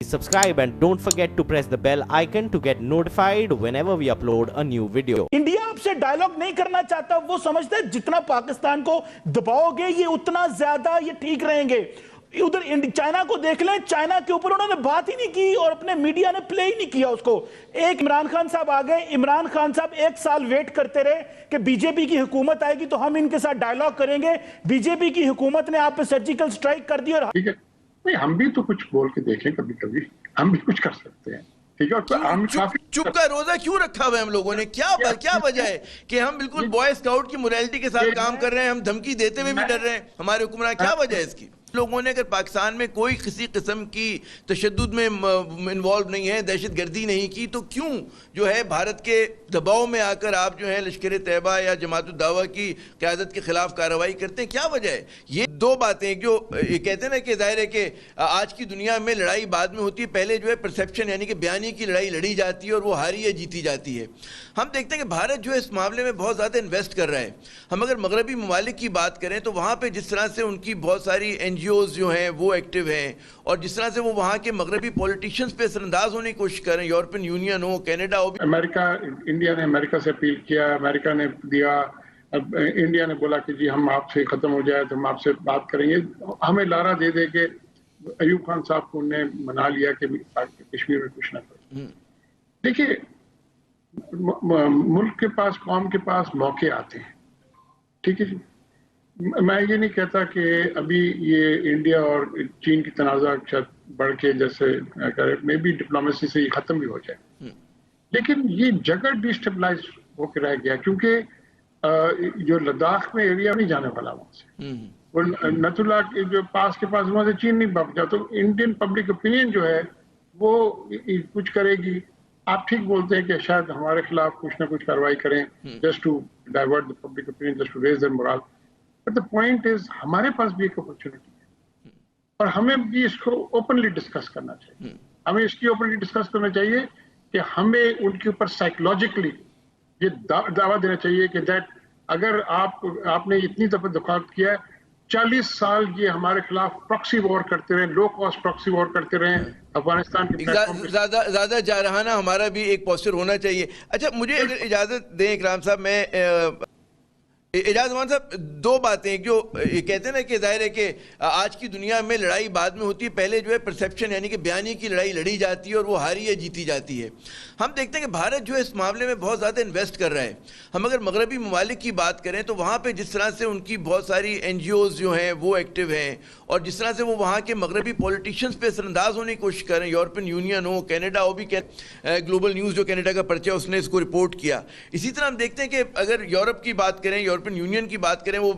Subscribe and don't forget to press the bell icon to get notified whenever we upload a new video. India आपसे dialogue नहीं करना चाहता। वो समझता है जितना पाकिस्तान को दबाओगे ये उतना ज्यादा ये ठीक रहेंगे। उधर चाइना को देख लें, चाइना के ऊपर उन्होंने बात ही नहीं की और अपने मीडिया ने प्ले ही नहीं किया उसको। एक इमरान खान साहब आ गए, इमरान खान साहब एक साल वेट करते रहे कि बीजेपी की हुकूमत आएगी तो हम इनके साथ डायलॉग करेंगे। बीजेपी की हुकूमत ने आप पे सर्जिकल स्ट्राइक कर दी और ठीक है, नहीं हम भी तो कुछ बोल के देखें, कभी कभी हम भी कुछ कर सकते हैं। ठीक है, हम चुप का रोजा क्यों रखा हुआ है हम लोगों ने? क्या वजह है कि हम बिल्कुल बॉय स्काउट की मोरालिटी के साथ काम कर रहे हैं, हम धमकी देते हुए भी डर रहे हैं हमारे हुक्मरान? क्या वजह है इसकी? लोगों ने अगर पाकिस्तान में कोई किसी किस्म की तशद्दुद में इन्वॉल्व नहीं है, दहशत गर्दी नहीं की, तो क्यों जो है भारत के दबाव में आकर आप जो है लश्कर तैयबा या जमात दावा की क़यादत के खिलाफ कार्रवाई करते हैं? क्या वजह है? ये दो बातें जो ये कहते हैं ना कि ज़ाहिर है कि आज की दुनिया में लड़ाई बाद में होती है, पहले जो है परसेप्शन यानी कि बयानी की लड़ाई लड़ी जाती है और वो हारी या जीती जाती है। हम देखते हैं कि भारत जो है इस मामले में बहुत ज़्यादा इन्वेस्ट कर रहा है। हम अगर मगरबी ममालिक की बात करें तो वहाँ पर जिस तरह से उनकी बहुत सारी NGOs जो हैं वो एक्टिव हैं और जिस तरह से वो वहाँ के मगरबी पॉलिटिशियंस पे असरअंदाज होने की कोशिश कर रहे हैं, यूरोपियन यूनियन हो, कनाडा हो, अमेरिका, इंडिया ने अमेरिका से अपील किया, अमेरिका ने दिया, अब इंडिया ने बोला कि जी हम आपसे खत्म हो जाए तो हम आपसे बात करेंगे। हमें लारा दे दे के अयूब खान साहब को उन्हें मना लिया कि कश्मीर में कुछ ना करो। देखिए, मुल्क के पास, कौम के पास मौके आते हैं। ठीक है जी, मैं ये नहीं कहता कि अभी ये इंडिया और चीन की तनाज़ा बढ़ के जैसे मे बी डिप्लोमेसी से ये खत्म भी हो जाए, लेकिन ये जगह डिस्टेबलाइज होकर रह गया क्योंकि जो लद्दाख में एरिया नहीं जाने वाला वहां से, वो नथुला के जो पास के पास वहां से चीन नहीं भाग जाता, तो इंडियन पब्लिक ओपिनियन जो है वो कुछ करेगी। आप ठीक बोलते हैं कि शायद हमारे खिलाफ कुछ ना कुछ कार्रवाई करें just to divert the public opinion, just to raise their moral. But the point is हमारे पास भी एक अपॉर्चुनिटी है और हमें भी इसको ओपनली डिस्कस करना चाहिए। हमें इसकी ओपनली डिस्कस करना चाहिए कि हमें उनके ऊपर साइकोलॉजिकली ये दावा देना चाहिए कि दैट अगर आपने इतनी दफा दखात किया है, 40 साल ये हमारे खिलाफ प्रॉक्सी वॉर करते रहे, लो कॉस्ट प्रॉक्सी वॉर करते रहे अफगानिस्तान के प्लेटफॉर्म पे। ज्यादा जारहाना हमारा भी एक पोस्चर होना चाहिए। अच्छा, मुझे अगर इजाजत दें इकराम साहब, मैं एजाज मान साहब, दो बातें जो ये कहते हैं ना कि ज़ाहिर है कि आज की दुनिया में लड़ाई बाद में होती है, पहले जो है परसेप्शन यानी कि बयानी की लड़ाई लड़ी जाती है और वो हारी या जीती जाती है। हम देखते हैं कि भारत जो है इस मामले में बहुत ज़्यादा इन्वेस्ट कर रहा है। हम अगर मगरबी ममालिक की बात करें तो वहाँ पर जिस तरह से उनकी बहुत सारी NGOs जो हैं वो एक्टिव हैं और जिस तरह से वो वहाँ के मगरबी पॉलिटिशियंस पे असरअंदाज होने की कोशिश कर रहे हैं, यूरोपियन यूनियन हो, कनाडा हो, भी ग्लोबल न्यूज़ जो कनाडा का पर्चा उसने इसको रिपोर्ट किया। इसी तरह हम देखते हैं कि अगर यूरोप की बात करें, यूरोपियन यूनियन की बात करें, वो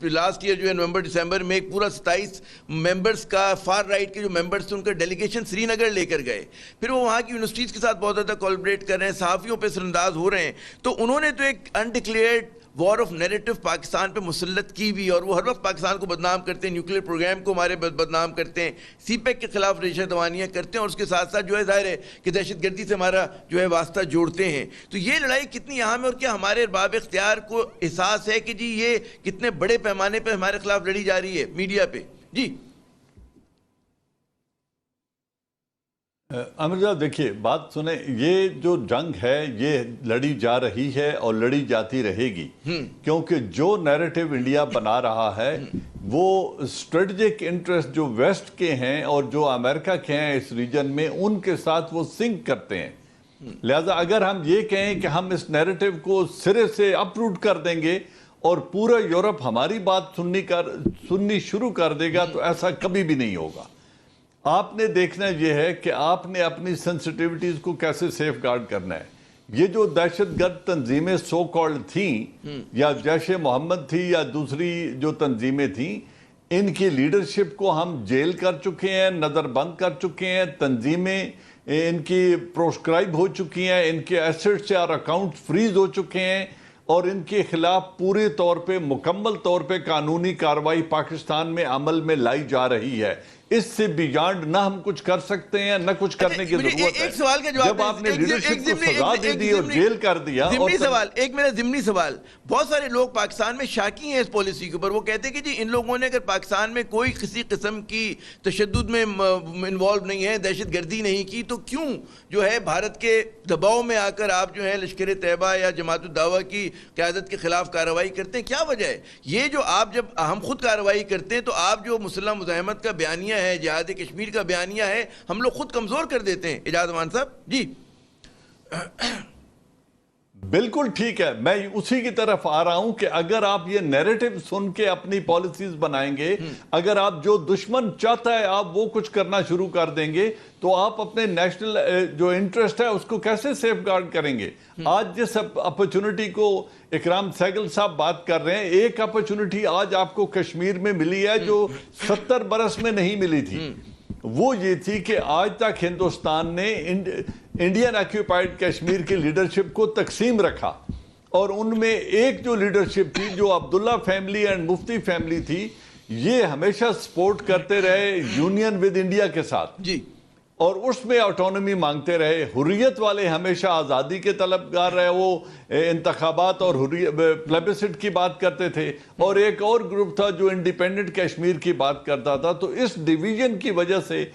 लास्ट ईयर जो है नवंबर दिसंबर में एक पूरा 27 मेंबर्स का फार राइट के जो मेंबर्स थे उनका डेलीगेशन श्रीनगर लेकर गए। फिर वो वहाँ की यूनिवर्सिटीज़ के साथ बहुत ज़्यादा कोलैबोरेट कर रहे हैं, सहाफ़ियों पे असरअंदाज हो रहे हैं। तो उन्होंने तो एक undeclared war of narrative Pakistan पे मुसल्लत की भी, और वो हर वक्त पाकिस्तान को बदनाम करते हैं, न्यूक्लियर प्रोग्राम को हमारे बदनाम करते हैं, CPEC के खिलाफ रेशा दवानियाँ करते हैं और उसके साथ साथ जो है ज़ाहिर है कि दहशतगर्दी से हमारा जो है वास्ता जोड़ते हैं। तो ये लड़ाई कितनी अहम है और क्या हमारे अरबाब इख्तियार को एहसास है कि जी ये कितने बड़े पैमाने पर हमारे खिलाफ लड़ी जा रही है मीडिया पे? जी अमृता, देखिए बात सुने, ये जो जंग है ये लड़ी जा रही है और लड़ी जाती रहेगी क्योंकि जो नैरेटिव इंडिया बना रहा है वो स्ट्रेटजिक इंटरेस्ट जो वेस्ट के हैं और जो अमेरिका के हैं इस रीजन में, उनके साथ वो सिंक करते हैं। लिहाजा अगर हम ये कहें कि हम इस नैरेटिव को सिरे से अपरूट कर देंगे और पूरा यूरोप हमारी बात सुननी शुरू कर देगा तो ऐसा कभी भी नहीं होगा। आपने देखना यह है कि आपने अपनी सेंसिटिविटीज को कैसे सेफ गार्ड करना है। ये जो दहशतगर्द तंजीमें सो कॉल्ड थी या जैश मोहम्मद थी या दूसरी जो तंजीमें थी, इनकी लीडरशिप को हम जेल कर चुके हैं, नज़रबंद कर चुके हैं, तंजीमें इनकी प्रोस्क्राइब हो चुकी हैं, इनके एसेट्स और अकाउंट फ्रीज हो चुके हैं और इनके खिलाफ पूरे तौर पे मुकम्मल तौर पे कानूनी कार्रवाई पाकिस्तान में अमल में लाई जा रही है। اس سے بیانڈ نہ ہم کچھ کر سکتے ہیں نہ کچھ کرنے کی ضرورت ہے. ایک سوال کا جواب جب آپ نے لیڈرشپ کو سزا دے دی اور جیل کر دیا. ضمنی سوال, ایک میرا ضمنی سوال, بہت سارے لوگ پاکستان میں شاکی ہیں اس پالیسی کے اوپر. وہ کہتے ہیں کہ جی ان لوگوں نے اگر پاکستان میں کوئی کسی قسم کی تشدد میں انوالو نہیں ہے, دہشت گردی نہیں کی, تو کیوں جو ہے بھارت کے دباؤ میں آ کر آپ جو ہے لشکر طیبہ یا جماعت الدعوہ کی قیادت کے خلاف کارروائی کرتے ہیں؟ کیا وجہ ہے یہ جو آپ جب ہم خود کارروائی کرتے ہیں تو آپ جو مسلح مزاحمت کا بیانیہ ہے, جہاد کشمیر کا بیانیہ ہے, ہم لوگ خود کمزور کر دیتے ہیں؟ اجاز امان صاحب جی. بالکل ٹھیک ہے, میں اسی کی طرف آ رہا ہوں کہ اگر آپ یہ نیریٹو سن کے اپنی پالیسیز بنائیں گے, اگر آپ جو دشمن چاہتا ہے آپ وہ کچھ کرنا شروع کر دیں گے, تو آپ اپنے نیشنل جو انٹرسٹ ہے اس کو کیسے سیف گارڈ کریں گے؟ آج جس اپرچونٹی کو اکرام سہگل صاحب بات کر رہے ہیں, ایک اپرچونٹی آج آپ کو کشمیر میں ملی ہے جو 70 برس میں نہیں ملی تھی. وہ یہ تھی کہ آج تک ہندوستان نے انڈین آکیوپائڈ کشمیر کی لیڈرشپ کو تقسیم رکھا, اور ان میں ایک جو لیڈرشپ تھی جو عبداللہ فیملی اینڈ مفتی فیملی تھی, یہ ہمیشہ سپورٹ کرتے رہے یونین ود انڈیا کے ساتھ جی, اور اس میں آٹونومی مانگتے رہے. حریت والے ہمیشہ آزادی کے طلبگار رہے, وہ انتخابات اور پلیبسٹ کی بات کرتے تھے, اور ایک اور گروپ تھا جو انڈیپینڈنٹ کشمیر کی بات کرتا تھا. تو اس ڈیویژن کی وجہ سے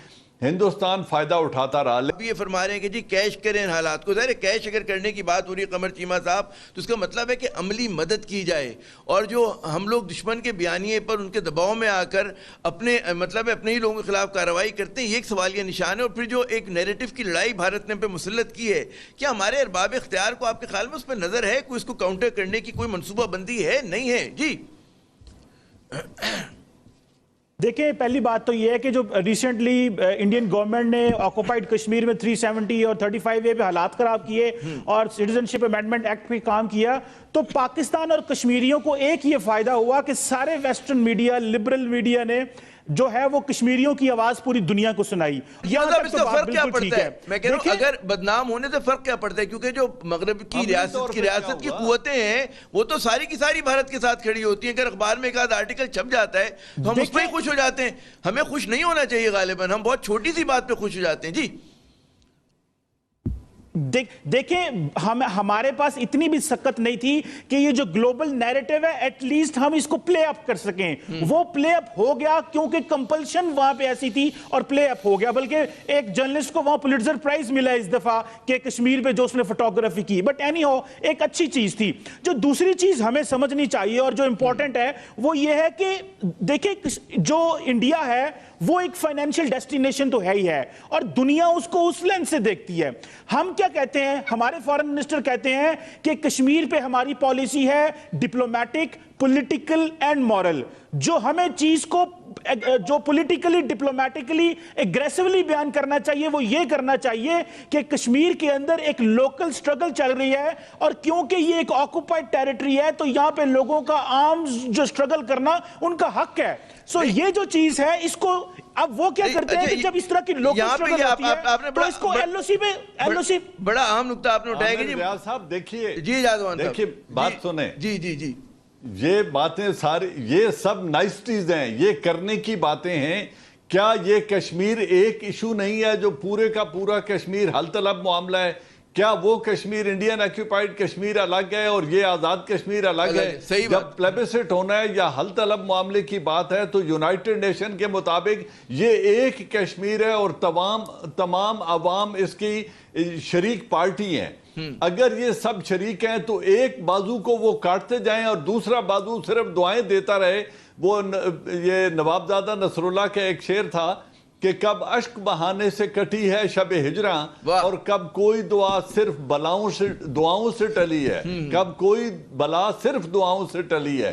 ہندوستان فائدہ اٹھاتا رہا. اب یہ فرما رہے ہیں کہ جی کیش کریں ان حالات کو. ظاہر ہے کیش اگر کرنے کی بات ہو رہی ہے قمر چیمہ صاحب, تو اس کا مطلب ہے کہ عملی مدد کی جائے, اور جو ہم لوگ دشمن کے بیانیے پر ان کے دباؤ میں آ کر اپنے مطلب اپنے ہی لوگوں کے خلاف کارروائی کرتے ہیں, یہ ایک سوالیہ نشان ہے. اور پھر جو ایک نیریٹو کی لڑائی بھارت نے پہ مسلط کی ہے, کیا ہمارے ارباب اختیار کو آپ کے خیال میں اس پہ نظر ہے, کوئی اس کو کاؤنٹر کرنے کی کوئی منصوبہ بندی ہے, نہیں ہے جی؟ دیکھیں, پہلی بات تو یہ ہے کہ جو ریسنٹلی انڈین گورنمنٹ نے آکوپائڈ کشمیر میں 370 اور 35A پہ حالات خراب کیے اور سٹیزنشپ امینڈمنٹ ایکٹ پہ کام کیا, تو پاکستان اور کشمیریوں کو ایک یہ فائدہ ہوا کہ سارے ویسٹرن میڈیا, لبرل میڈیا نے جو ہے وہ کشمیریوں کی آواز پوری دنیا کو سنائی. اس کا فرق کیا پڑتا ہے؟ میں کہہ رہا ہوں اگر بدنام ہونے سے فرق کیا پڑتا ہے, کیونکہ جو مغرب کی ریاست کی قوتیں ہیں وہ تو ساری کی ساری بھارت کے ساتھ کھڑی ہوتی ہیں. اگر اخبار میں ایک آدھ آرٹیکل چھپ جاتا ہے تو ہم اس پہ ہی خوش ہو جاتے ہیں. ہمیں خوش نہیں ہونا چاہیے غالباً, ہم بہت چھوٹی سی بات پہ خوش ہو جاتے ہیں جی. دیکھیں, ہمارے پاس اتنی بھی سکت نہیں تھی کہ یہ جو گلوبل نیریٹو ہے ایٹ لیسٹ ہم اس کو پلے اپ کر سکیں. وہ پلے اپ ہو گیا کیونکہ کمپلشن وہاں پہ ایسی تھی اور پلے اپ ہو گیا. بلکہ ایک جرنلسٹ کو وہاں پولیٹزر پرائز ملا اس دفعہ کہ کشمیر پہ جو اس نے فوٹوگرافی کی. بٹ اینی ہو, ایک اچھی چیز تھی. جو دوسری چیز ہمیں سمجھنی چاہیے اور جو امپورٹنٹ ہے وہ یہ ہے کہ دیکھیں, جو انڈیا ہے وہ ایک فائنینشیل ڈیسٹینیشن تو ہے ہی ہے, اور دنیا اس کو اس لینس سے دیکھتی ہے. ہم کیا کہتے ہیں, ہمارے فارن منسٹر کہتے ہیں کہ کشمیر پہ ہماری پالیسی ہے ڈپلومیٹک, پولیٹیکل اینڈ مورل. جو ہمیں چیز کو جو پولیٹیکلی ڈپلومیٹکلی ایگریسولی بیان کرنا چاہیے وہ یہ کرنا چاہیے کہ کشمیر کے اندر ایک لوکل سٹرگل چل رہی ہے, اور کیونکہ یہ ایک آکوپائڈ ٹیریٹری ہے تو یہاں پہ لوگوں کا عام جو سٹرگل کرنا ان کا حق ہے. سو یہ جو چیز ہے اس کو اب وہ کیا کرتے ہیں کہ جب اس طرح کی لوکل سٹرگل ہوتی ہے تو اس کو ایل او سی بڑا اہم نقطہ آپ نے اٹھایا کہ ریاض صاحب دیکھیے, جی دیکھیے بات سنیں, جی جی جی, یہ باتیں ساری یہ سب نائسٹیز ہیں, یہ کرنے کی باتیں ہیں. کیا یہ کشمیر ایک ایشو نہیں ہے جو پورے کا پورا کشمیر حل طلب معاملہ ہے؟ کیا وہ کشمیر انڈین آکیوپائڈ کشمیر الگ ہے اور یہ آزاد کشمیر الگ ہے؟ جب پلیبسٹ ہونا ہے یا حل طلب معاملے کی بات ہے تو یونائٹڈ نیشن کے مطابق یہ ایک کشمیر ہے اور تمام عوام اس کی شریک پارٹی ہیں. اگر یہ سب شریک ہیں تو ایک بازو کو وہ کاٹتے جائیں اور دوسرا بازو صرف دعائیں دیتا رہے. وہ یہ نوابزادہ نصر اللہ کا ایک شعر تھا کہ کب اشک بہانے سے کٹی ہے شب ہجراں, اور کب کوئی دعا صرف دعاؤں سے ٹلی ہے, کب کوئی بلا صرف دعاؤں سے ٹلی ہے.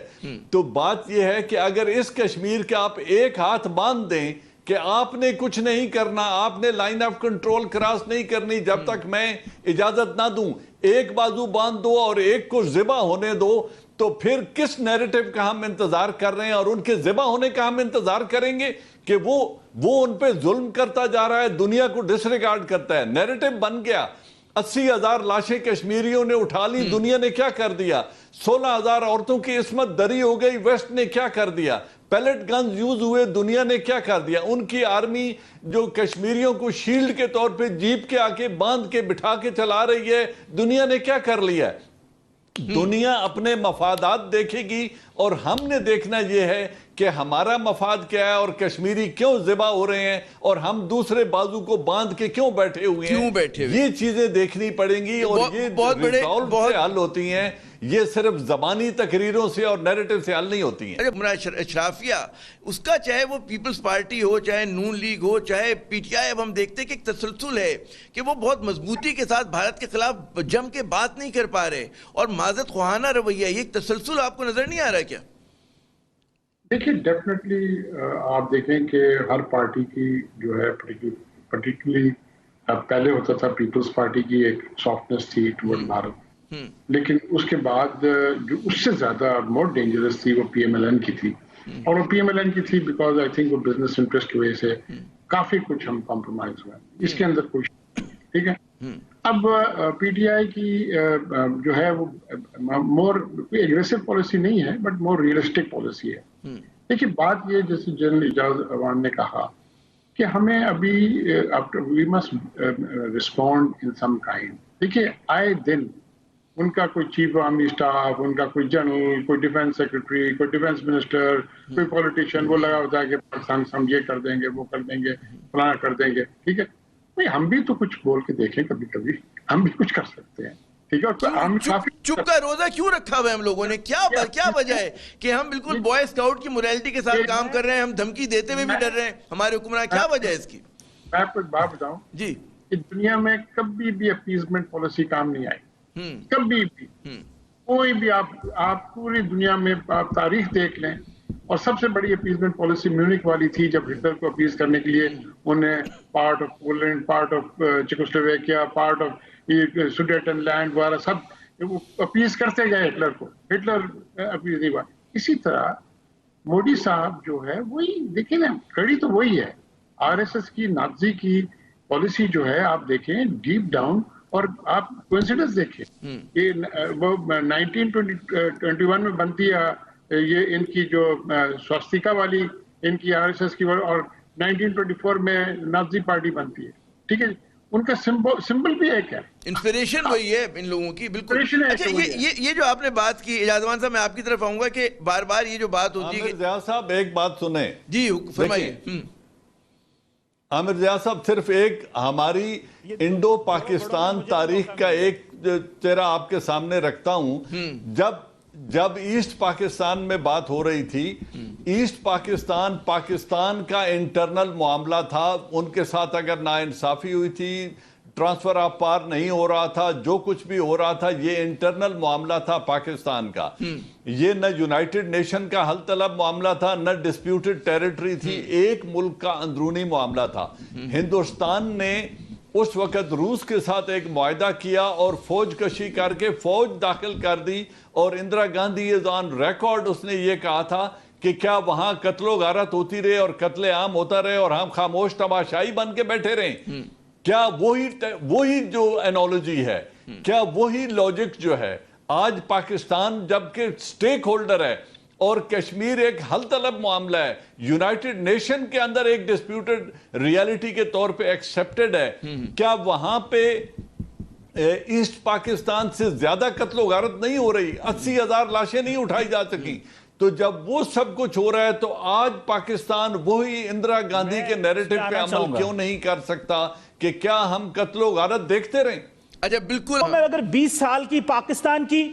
تو بات یہ ہے کہ اگر اس کشمیر کے آپ ایک ہاتھ باندھ دیں کہ آپ نے کچھ نہیں کرنا, آپ نے لائن آف کنٹرول کراس نہیں کرنی جب تک میں اجازت نہ دوں, ایک بازو باندھ دو اور ایک کو ذبح ہونے دو, تو پھر کس نیریٹو کا ہم انتظار کر رہے ہیں؟ اور ان کے ذبح ہونے کا ہم انتظار کریں گے کہ وہ ان پہ ظلم کرتا جا رہا ہے, دنیا کو ڈس ریگارڈ کرتا ہے. نیریٹو بن گیا, 80,000 लाशें कश्मीरियों ने उठा ली, दुनिया ने क्या कर दिया? 16,000 औरतों की इस्मत दरी हो गई, वेस्ट ने क्या कर दिया? पैलेट गन्स यूज हुए, दुनिया ने क्या कर दिया? उनकी आर्मी जो कश्मीरियों को शील्ड के तौर पे जीप के आके बांध के बिठा के चला रही है, दुनिया ने क्या कर लिया? दुनिया अपने मफादात देखेगी और हमने देखना यह है कि हमारा मफाद क्या है और कश्मीरी क्यों ज़िबा हो रहे हैं और हम दूसरे बाजू को बांध के क्यों बैठे हुए हैं। ये चीजें देखनी पड़ेंगी और ये बहुत बड़े हल होती हैं, ये सिर्फ ज़बानी तकरीरों से और नैरेटिव से हल नहीं होती हैं। अशराफिया उसका चाहे वो पीपल्स पार्टी हो, चाहे नून लीग हो, चाहे पीटीआई, अब हम देखते हैं कि एक तसलसल है कि वो बहुत मजबूती के साथ भारत के खिलाफ जम के बात नहीं कर पा रहे और माजत ख्वाहाना रवैया, ये एक तसलसल आपको नजर नहीं आ रहा क्या? देखिए, डेफिनेटली आप देखें कि हर पार्टी की जो है पर्टिकुलरली पहले होता था पीपल्स पार्टी की एक सॉफ्टनेस थी टुवर्ड भारत, लेकिन उसके बाद जो उससे ज्यादा मोर डेंजरस थी वो पीएमएलएन की थी। और वो पीएमएलएन की थी बिकॉज आई थिंक वो बिजनेस इंटरेस्ट की वजह से काफी कुछ हम कॉम्प्रोमाइज हुए, इसके अंदर कुछ ठीक है। अब पीटीआई की जो है वो मोर एग्रेसिव पॉलिसी नहीं है बट मोर रियलिस्टिक पॉलिसी है। देखिए, बात ये जैसे जनरल एजाज अवान ने कहा कि हमें अभी we must respond in some kind. देखिए, आए दिन उनका कोई चीफ आर्मी स्टाफ, उनका कोई जनरल, कोई डिफेंस सेक्रेटरी, कोई डिफेंस मिनिस्टर, कोई पॉलिटिशियन वो लगा होता है कि पाकिस्तान हम ये कर देंगे, वो कर देंगे, फलाना कर देंगे। ठीक है, भाई हम भी तो कुछ बोल के देखें, कभी कभी हम भी कुछ कर सकते हैं। ठीक है, हम चुप का रोजा क्यों रखा हुआ है हम लोगों ने? क्या वजह है कि हम बिल्कुल बॉय स्काउट की मोरालिटी के साथ काम कर रहे हैं, हम धमकी देते हुए भी डर रहे हैं हमारे हुक्मरान? क्या वजह है इसकी? मैं आपको एक बात बताऊं जी, इस दुनिया में कभी भी अपीजमेंट पॉलिसी काम नहीं आई, कभी भी। कोई भी आप पूरी दुनिया में आप तारीख देख लें, और सबसे बड़ी अपीजमेंट पॉलिसी म्यूनिक वाली थी, जब हिटलर को अपीज करने के लिए उन्हें part of Poland, part of Czechoslovakia, part of Sudetenland वगैरह सब अपीज करते गए हिटलर को, हिटलर अपीज नहीं हुआ। इसी तरह मोदी साहब जो है वही, देखिए ना, कड़ी तो वही है। आरएसएस की, नाज़ी की पॉलिसी जो है आप देखें डीप डाउन, और आप कोइंसिडेंस देखिए, ये वो 1921 में बनती है ये इनकी जो स्वास्तिका वाली इनकी आरएसएस की, और 1924 में नाज़ी पार्टी बनती है। ठीक है, उनका सिंबल भी एक है, इंस्पिरेशन वही है इन लोगों की, बिल्कुल। अच्छा, ये जो आपने बात की, एजाज़ साहब, मैं आपकी तरफ आऊंगा कि बार बार ये जो बात होती है। आमिर ज़िया साहब एक बात सुने जी, फरमाइए। आमिर ज़िया साहब, सिर्फ एक हमारी इंडो पाकिस्तान तारीख का एक चेहरा आपके सामने रखता हूं। जब ईस्ट पाकिस्तान में बात हो रही थी, ईस्ट पाकिस्तान का इंटरनल मामला था, उनके साथ अगर नाइंसाफी हुई थी, ट्रांसफर ऑफ पावर नहीं हो रहा था, जो कुछ भी हो रहा था, ये इंटरनल मामला था पाकिस्तान का। ये न यूनाइटेड नेशन का हल तलब मामला था, न डिस्प्यूटेड टेरिटरी थी, एक मुल्क का अंदरूनी मामला था। हिंदुस्तान ने उस वक्त रूस के साथ एक मुआहदा किया और फौज कशी करके फौज दाखिल कर दी, और Indira Gandhi is on record, उसने ये कहा था कि क्या वहां कत्लो गारत होती रहे और कत्ले आम होता रहे और हम खामोश तमाशाई बन के बैठे रहे? क्या वही जो एनोलॉजी है, क्या वही लॉजिक जो है आज पाकिस्तान जबकि स्टेक होल्डर है और कश्मीर एक हल तलब मामला है, यूनाइटेड नेशन के अंदर एक डिस्प्यूटेड रियलिटी के तौर पे एक्सेप्टेड है, क्या वहां पे ईस्ट पाकिस्तान से ज्यादा कत्लो गारत नहीं हो रही? 80,000 लाशें नहीं उठाई जा सकी? तो जब वो सब कुछ हो रहा है तो आज पाकिस्तान वही इंदिरा गांधी के नैरेटिव पे अमल क्यों नहीं कर सकता कि क्या हम कत्लो गारत देखते रहें? अच्छा, बिल्कुल। मैं अगर 20 साल की पाकिस्तान की,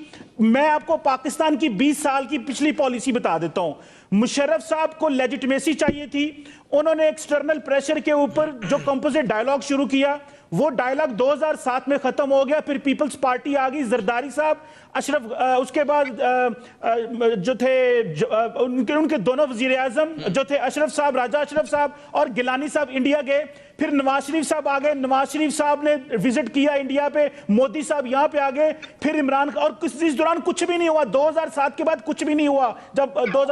मैं आपको पाकिस्तान की 20 साल की पिछली पॉलिसी बता देता हूं। मुशर्रफ साहब को लेजिटिमेसी चाहिए थी, उन्होंने एक्सटर्नल प्रेशर के ऊपर जो कंपोजिट डायलॉग शुरू किया, वो डायलॉग 2007 में खत्म हो गया। फिर पीपल्स पार्टी आ गई, जरदारी साहब, अशरफ, उसके बाद जो थे उनके दोनों वजीर आजम जो थे, अशरफ साहब, राजा अशरफ साहब और गिलानी साहब इंडिया गए। फिर नवाज शरीफ साहब आ गए, नवाज शरीफ साहब ने विजिट किया इंडिया पे, मोदी साहब यहां पे आ गए, फिर इमरान, और इस दौरान कुछ भी नहीं हुआ। 2007 के बाद कुछ भी नहीं हुआ। जब